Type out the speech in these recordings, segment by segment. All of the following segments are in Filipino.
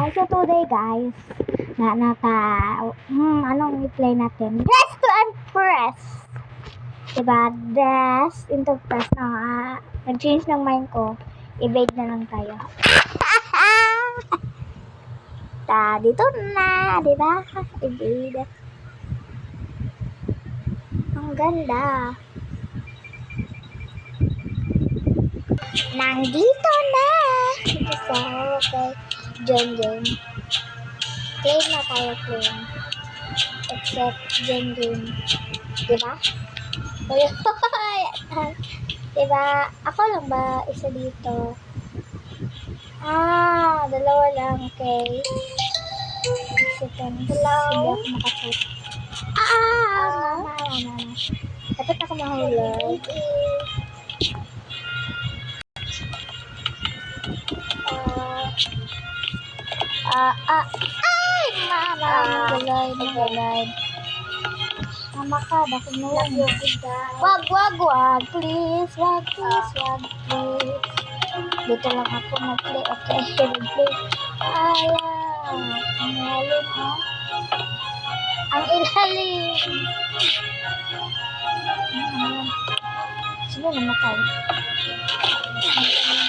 So today guys, anong i-play natin? Dress to Impress! Diba? Dress into press. Nag-change ng mind ko. Evade na lang tayo. Dito na, diba? Evade. Ang ganda. Nandito na! So, okay. Game. Claim na tayo, claim. Except game. Diba? Diba? Ako lang ba isa dito? Dalawa lang, okay. Seconds. Hello? Hindi ako makasot. Mama. Dapat ako mahulog. Ay! Mama! Magalay. Mama ka, bakit mo lang? Wag, please. Wag. Dito lang ako mag-play. Okay, mag-play. Ang ilalim, ha? Ang ilalim. Sino namatay?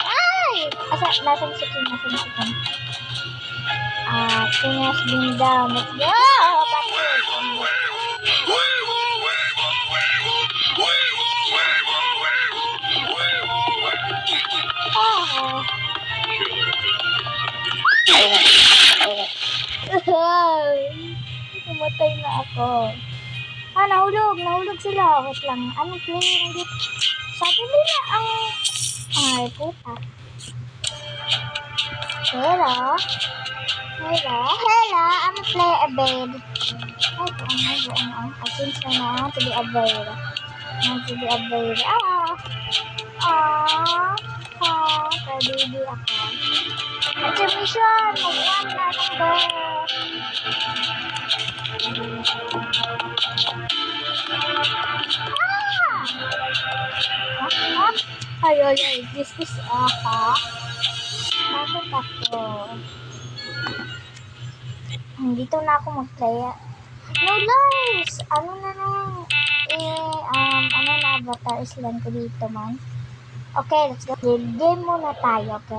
Ay! Nasaan si Kim? Kim has been down. Let's go! Pumatay na ako. Nahulog sila. Wait lang. Anong play dito? Sabi nila ay, puta. Hello, I'm a play a bed. I think so now to be a bed. Baby ako. Exhibition! Mag-1 na ng bed. Ay, this bakit ako? Dito na ako mag-play. No lies! Ano na avatar island ko dito man. Okay, let's go. Game muna tayo, okay?